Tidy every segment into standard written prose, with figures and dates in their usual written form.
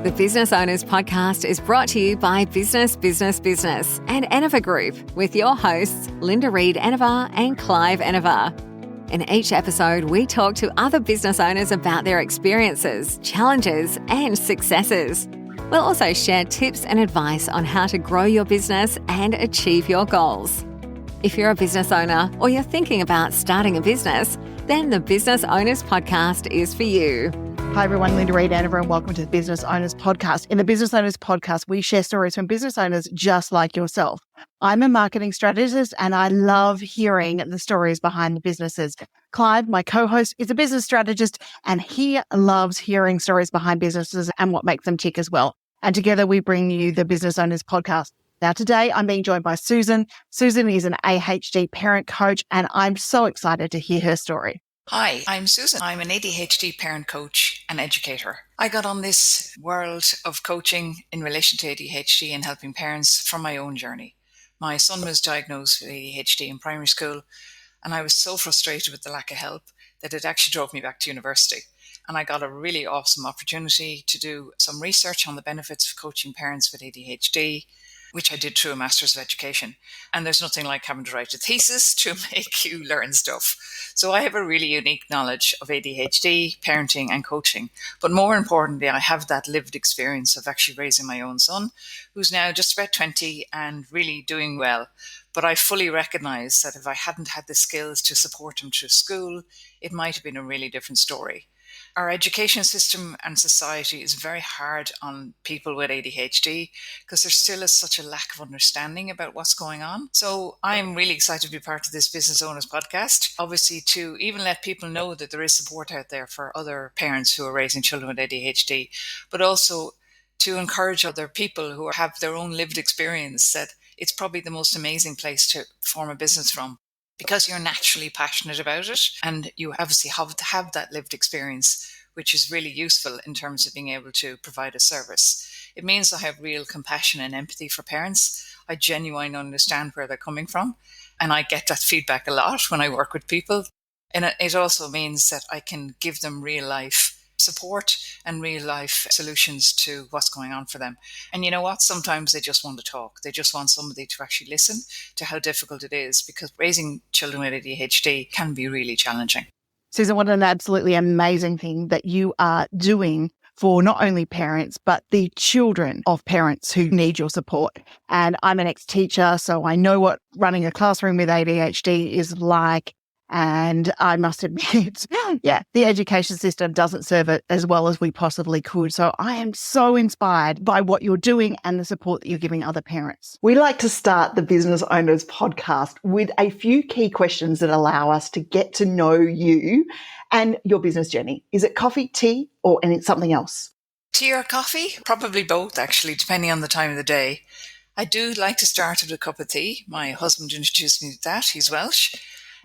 The Business Owners Podcast is brought to you by Business and Enever Group with your hosts, Linda Reed-Enever and Clive Enever. In each episode, we talk to other business owners about their experiences, challenges, and successes. We'll also share tips and advice on how to grow your business and achieve your goals. If you're a business owner or you're thinking about starting a business, then the Business Owners Podcast is for you. Hi everyone, Linda Reed-Enever and welcome to the Business Owners Podcast. In the Business Owners Podcast, we share stories from business owners just like yourself. I'm a marketing strategist and I love hearing the stories behind the businesses. Clive, my co-host, is a business strategist and he loves hearing stories behind businesses and what makes them tick as well. And together we bring you the Business Owners Podcast. Now today I'm being joined by Susan. Susan is an ADHD parent coach and I'm so excited to hear her story. Hi, I'm Susan. I'm an ADHD parent coach and educator. I got on this world of coaching in relation to ADHD and helping parents from my own journey. My son was diagnosed with ADHD in primary school, and I was so frustrated with the lack of help that it actually drove me back to university. And I got a really awesome opportunity to do some research on the benefits of coaching parents with ADHD, which I did through a Master's of Education. And there's nothing like having to write a thesis to make you learn stuff. So I have a really unique knowledge of ADHD, parenting and coaching. But more importantly, I have that lived experience of actually raising my own son, who's now just about 20 and really doing well. But I fully recognize that if I hadn't had the skills to support him through school, it might have been a really different story. Our education system and society is very hard on people with ADHD because there still is such a lack of understanding about what's going on. So I'm really excited to be part of this Business Owners Podcast, obviously to even let people know that there is support out there for other parents who are raising children with ADHD, but also to encourage other people who have their own lived experience that it's probably the most amazing place to form a business from, because you're naturally passionate about it and you obviously have to have that lived experience, which is really useful in terms of being able to provide a service. It means I have real compassion and empathy for parents. I genuinely understand where they're coming from, and I get that feedback a lot when I work with people. And it also means that I can give them real life support and real life solutions to what's going on for them. And you know what? Sometimes they just want to talk. They just want somebody to actually listen to how difficult it is, because raising children with ADHD can be really challenging. Susan, what an absolutely amazing thing that you are doing for not only parents, but the children of parents who need your support. And I'm an ex-teacher, so I know what running a classroom with ADHD is like. And I must admit, the education system doesn't serve it as well as we possibly could. So I am so inspired by what you're doing and the support that you're giving other parents. We like to start the Business Owners Podcast with a few key questions that allow us to get to know you and your business journey. Is it coffee, tea, or something else? Tea or coffee? Probably both, actually, depending on the time of the day. I do like to start with a cup of tea. My husband introduced me to that. He's Welsh.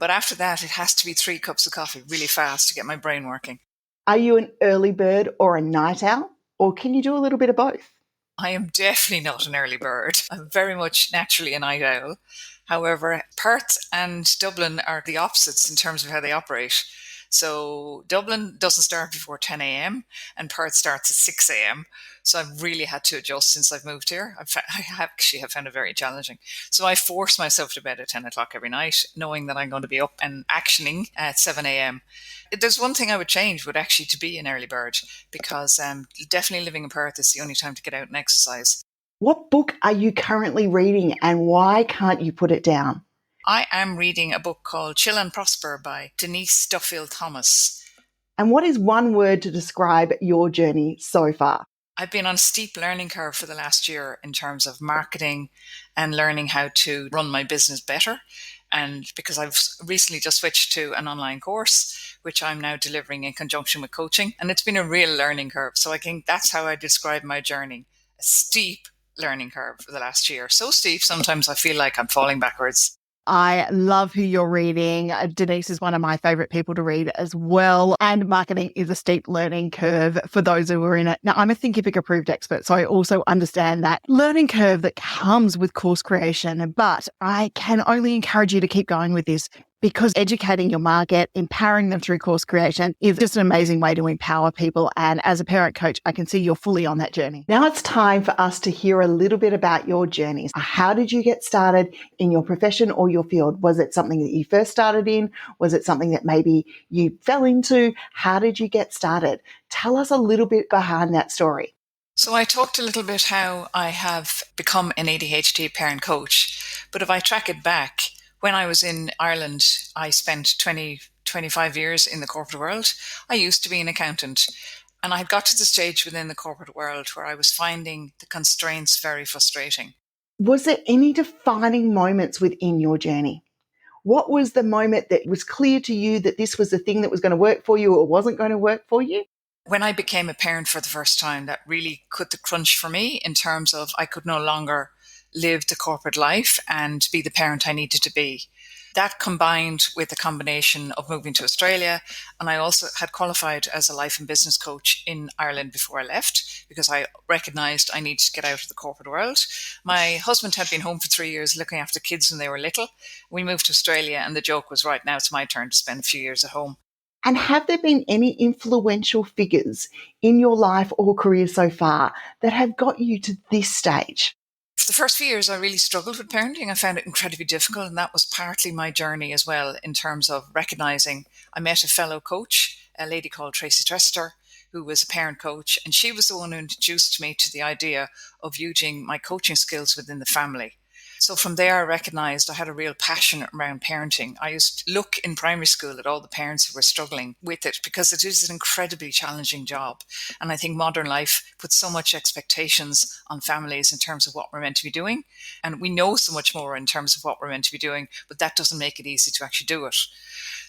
But after that, it has to be 3 cups of coffee really fast to get my brain working. Are you an early bird or a night owl? Or can you do a little bit of both? I am definitely not an early bird. I'm very much naturally a night owl. However, Perth and Dublin are the opposites in terms of how they operate. So Dublin doesn't start before 10 a.m. and Perth starts at 6 a.m. So I've really had to adjust since I've moved here. I actually have found it very challenging. So I force myself to bed at 10 o'clock every night, knowing that I'm going to be up and actioning at 7 a.m. There's one thing I would change would actually to be an early bird, because definitely living in Perth is the only time to get out and exercise. What book are you currently reading and why can't you put it down? I am reading a book called Chill and Prosper by Denise Duffield Thomas. And what is one word to describe your journey so far? I've been on a steep learning curve for the last year in terms of marketing and learning how to run my business better. And because I've recently just switched to an online course, which I'm now delivering in conjunction with coaching. And it's been a real learning curve. So I think that's how I describe my journey. A steep learning curve for the last year. So steep, sometimes I feel like I'm falling backwards. I love who you're reading. Denise is one of my favorite people to read as well. And marketing is a steep learning curve for those who are in it. Now, I'm a Thinkific approved expert, so I also understand that learning curve that comes with course creation. But I can only encourage you to keep going with this because educating your market, empowering them through course creation is just an amazing way to empower people. And as a parent coach, I can see you're fully on that journey. Now it's time for us to hear a little bit about your journeys. How did you get started in your profession or your field? Was it something that you first started in? Was it something that maybe you fell into? How did you get started? Tell us a little bit behind that story. So I talked a little bit how I have become an ADHD parent coach, but if I track it back, when I was in Ireland, I spent 25 years in the corporate world. I used to be an accountant, and I had got to the stage within the corporate world where I was finding the constraints very frustrating. Was there any defining moments within your journey? What was the moment that was clear to you that this was the thing that was going to work for you or wasn't going to work for you? When I became a parent for the first time, that really cut the crunch for me in terms of I could no longer live the corporate life and be the parent I needed to be. That combined with a combination of moving to Australia, and I also had qualified as a life and business coach in Ireland before I left because I recognised I needed to get out of the corporate world. My husband had been home for 3 years looking after kids when they were little. We moved to Australia and the joke was, right, now it's my turn to spend a few years at home. And have there been any influential figures in your life or career so far that have got you to this stage? For the first few years, I really struggled with parenting. I found it incredibly difficult, and that was partly my journey as well in terms of recognizing I met a fellow coach, a lady called Tracy Trester, who was a parent coach, and she was the one who introduced me to the idea of using my coaching skills within the family. So from there, I recognized I had a real passion around parenting. I used to look in primary school at all the parents who were struggling with it because it is an incredibly challenging job. And I think modern life puts so much expectations on families in terms of what we're meant to be doing. And we know so much more in terms of what we're meant to be doing, but that doesn't make it easy to actually do it.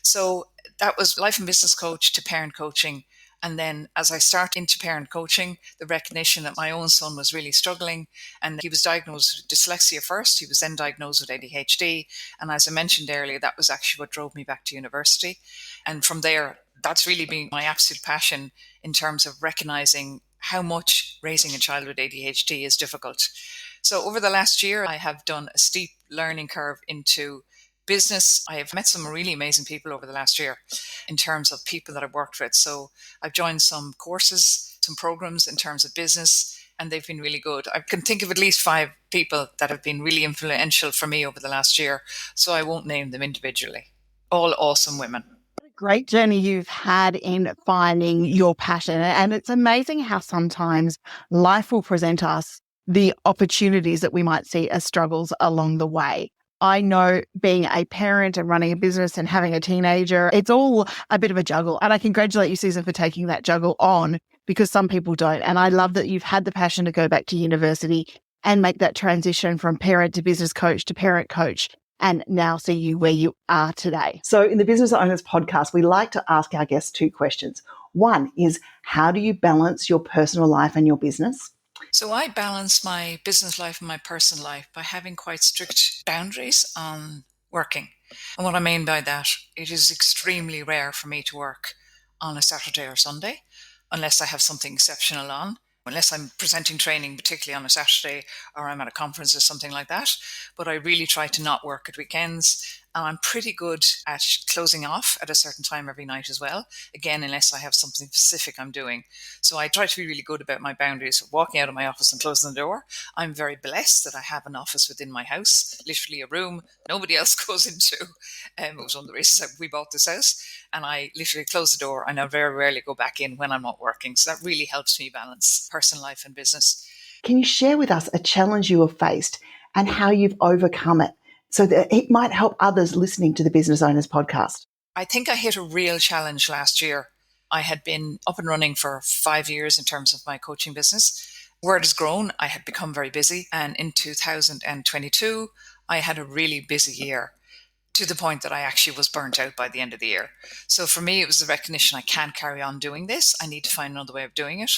So that was life and business coach to parent coaching. And then as I started into parent coaching, the recognition that my own son was really struggling and he was diagnosed with dyslexia first. He was then diagnosed with ADHD. And as I mentioned earlier, that was actually what drove me back to university. And from there, that's really been my absolute passion in terms of recognizing how much raising a child with ADHD is difficult. So over the last year, I have done a steep learning curve into business. I have met some really amazing people over the last year in terms of people that I've worked with. So I've joined some courses, some programs in terms of business, and they've been really good. I can think of at least 5 people that have been really influential for me over the last year. So I won't name them individually. All awesome women. Great journey you've had in finding your passion. And it's amazing how sometimes life will present us the opportunities that we might see as struggles along the way. I know being a parent and running a business and having a teenager, it's all a bit of a juggle. And I congratulate you, Susan, for taking that juggle on because some people don't. And I love that you've had the passion to go back to university and make that transition from parent to business coach to parent coach and now see you where you are today. So in the Business Owners podcast, we like to ask our guests 2 questions. One is, how do you balance your personal life and your business? So I balance my business life and my personal life by having quite strict boundaries on working. And what I mean by that, it is extremely rare for me to work on a Saturday or Sunday, unless I have something exceptional on, unless I'm presenting training, particularly on a Saturday, or I'm at a conference or something like that. But I really try to not work at weekends. And I'm pretty good at closing off at a certain time every night as well. Again, unless I have something specific I'm doing. So I try to be really good about my boundaries. Walking out of my office and closing the door. I'm very blessed that I have an office within my house, literally a room nobody else goes into. It was one of the reasons that we bought this house. And I literally close the door and I very rarely go back in when I'm not working. So that really helps me balance personal life and business. Can you share with us a challenge you have faced and how you've overcome it, so that it might help others listening to the Business Owners podcast? I think I hit a real challenge last year. I had been up and running for 5 years in terms of my coaching business. Word has grown. I had become very busy. And in 2022, I had a really busy year to the point that I actually was burnt out by the end of the year. So for me, it was the recognition I can't carry on doing this. I need to find another way of doing it.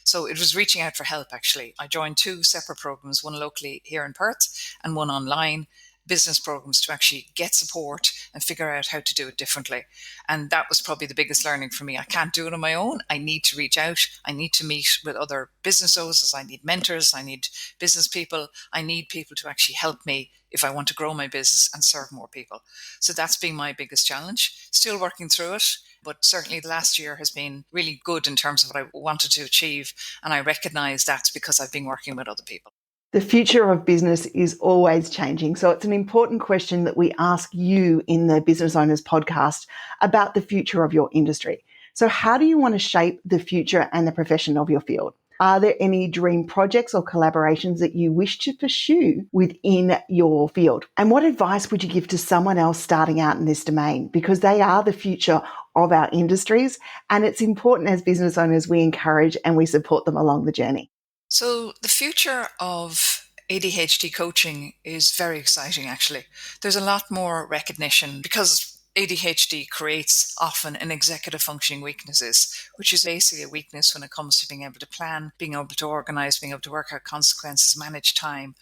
So it was reaching out for help, actually. I joined 2 separate programs, one locally here in Perth and one online. business programs to actually get support and figure out how to do it differently. And that was probably the biggest learning for me. I can't do it on my own. I need to reach out. I need to meet with other business owners. I need mentors. I need business people. I need people to actually help me if I want to grow my business and serve more people. So that's been my biggest challenge. Still working through it, but certainly the last year has been really good in terms of what I wanted to achieve. And I recognize that's because I've been working with other people. The future of business is always changing. So it's an important question that we ask you in the Business Owners podcast about the future of your industry. So how do you want to shape the future and the profession of your field? Are there any dream projects or collaborations that you wish to pursue within your field? And what advice would you give to someone else starting out in this domain? Because they are the future of our industries, and it's important as business owners we encourage and we support them along the journey. So the future of ADHD coaching is very exciting, actually. There's a lot more recognition because ADHD creates often an executive functioning weaknesses, which is basically a weakness when it comes to being able to plan, being able to organize, being able to work out consequences, manage time.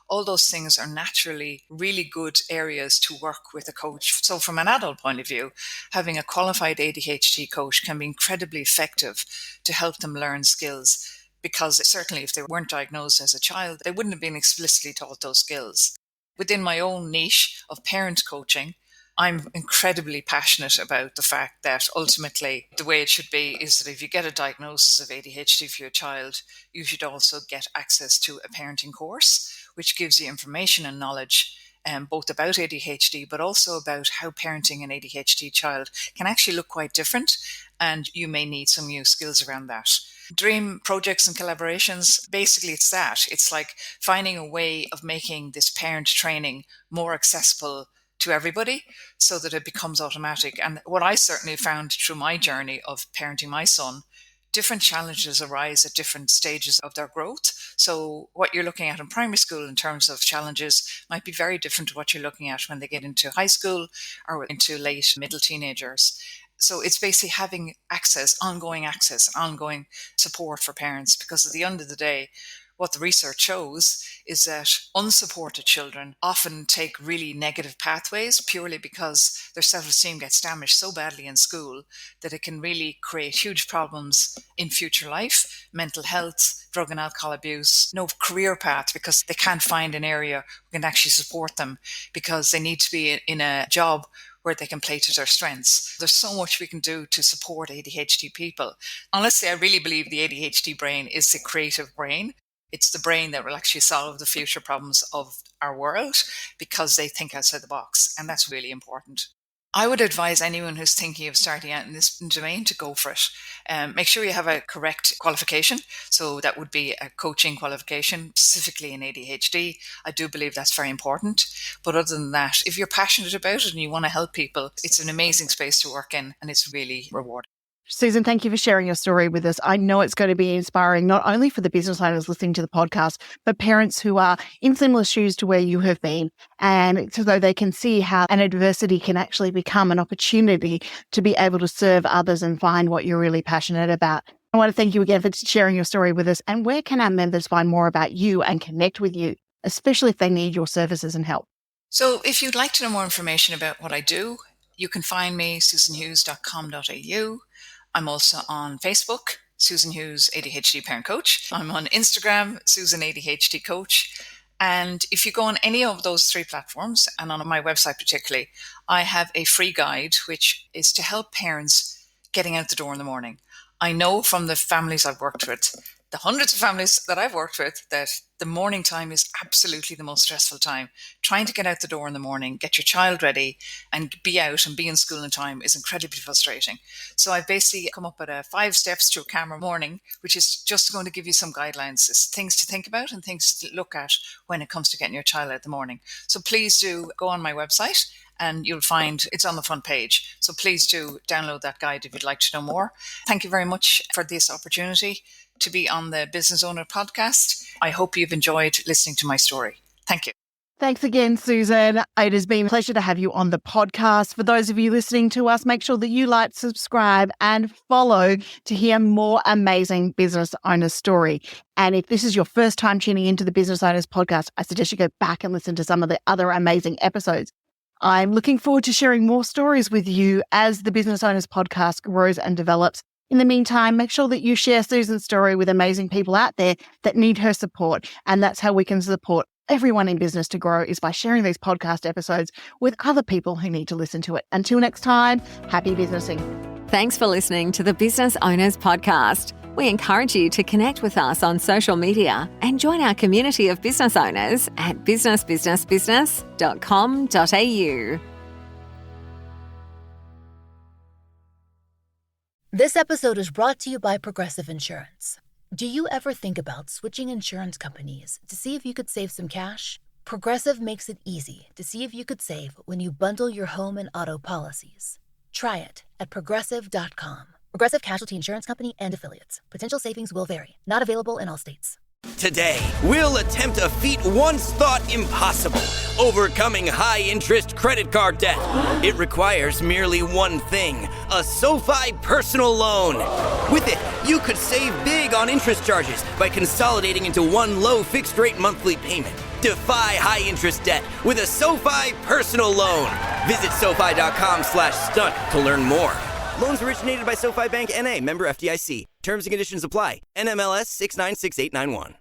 All those things are naturally really good areas to work with a coach. So from an adult point of view, having a qualified ADHD coach can be incredibly effective to help them learn skills. Because certainly if they weren't diagnosed as a child, they wouldn't have been explicitly taught those skills. Within my own niche of parent coaching, I'm incredibly passionate about the fact that ultimately the way it should be is that if you get a diagnosis of ADHD for your child, you should also get access to a parenting course, which gives you information and knowledge both about ADHD, but also about how parenting an ADHD child can actually look quite different. And you may need some new skills around that. Dream projects and collaborations, basically it's that. It's like finding a way of making this parent training more accessible to everybody so that it becomes automatic. And what I certainly found through my journey of parenting my son, different challenges arise at different stages of their growth. So what you're looking at in primary school in terms of challenges might be very different to what you're looking at when they get into high school or into late middle teenagers. So it's basically having access, ongoing support for parents, because at the end of the day, what the research shows is that unsupported children often take really negative pathways purely because their self-esteem gets damaged so badly in school that it can really create huge problems in future life, mental health, drug and alcohol abuse, no career path because they can't find an area who can actually support them because they need to be in a job where they can play to their strengths. There's so much we can do to support ADHD people. Honestly, I really believe the ADHD brain is the creative brain. It's the brain that will actually solve the future problems of our world because they think outside the box. And that's really important. I would advise anyone who's thinking of starting out in this domain to go for it. Make sure you have a correct qualification. So that would be a coaching qualification, specifically in ADHD. I do believe that's very important. But other than that, if you're passionate about it and you want to help people, it's an amazing space to work in and it's really rewarding. Susan, thank you for sharing your story with us. I know it's going to be inspiring, not only for the business owners listening to the podcast, but parents who are in similar shoes to where you have been, and so they can see how an adversity can actually become an opportunity to be able to serve others and find what you're really passionate about. I want to thank you again for sharing your story with us. And where can our members find more about you and connect with you, especially if they need your services and help? So if you'd like to know more information about what I do, you can find me susanhughes.com.au. I'm also on Facebook, Susan Hughes ADHD Parent Coach. I'm on Instagram, Susan ADHD Coach. And if you go on any of those three platforms, and on my website particularly, I have a free guide, which is to help parents getting out the door in the morning. I know from the families I've worked with, the hundreds of families that I've worked with, that the morning time is absolutely the most stressful time. Trying to get out the door in the morning, get your child ready and be out and be in school in time is incredibly frustrating. So I've basically come up with a 5 steps to a calmer morning, which is just going to give you some guidelines, things to think about and things to look at when it comes to getting your child out in the morning. So please do go on my website and you'll find it's on the front page. So please do download that guide if you'd like to know more. Thank you very much for this opportunity to be on the Business Owner podcast. I hope you've enjoyed listening to my story. Thank you. Thanks again, Susan. It has been a pleasure to have you on the podcast. For those of you listening to us, make sure that you like, subscribe, and follow to hear more amazing business owner story. And if this is your first time tuning into the Business Owners Podcast, I suggest you go back and listen to some of the other amazing episodes. I'm looking forward to sharing more stories with you as the Business Owners Podcast grows and develops. In the meantime, make sure that you share Susan's story with amazing people out there that need her support. And that's how we can support everyone in business to grow, is by sharing these podcast episodes with other people who need to listen to it. Until next time, happy businessing. Thanks for listening to the Business Owners Podcast. We encourage you to connect with us on social media and join our community of business owners at businessbusinessbusiness.com.au. This episode is brought to you by Progressive Insurance. Do you ever think about switching insurance companies to see if you could save some cash? Progressive makes it easy to see if you could save when you bundle your home and auto policies. Try it at Progressive.com. Progressive Casualty Insurance Company and Affiliates. Potential savings will vary. Not available in all states. Today, we'll attempt a feat once thought impossible: overcoming high-interest credit card debt. It requires merely one thing: a SoFi personal loan. With it, you could save big on interest charges by consolidating into one low fixed-rate monthly payment. Defy high-interest debt with a SoFi personal loan. Visit SoFi.com/stunt to learn more. Loans originated by SoFi Bank N.A., member FDIC. Terms and conditions apply. NMLS 696891.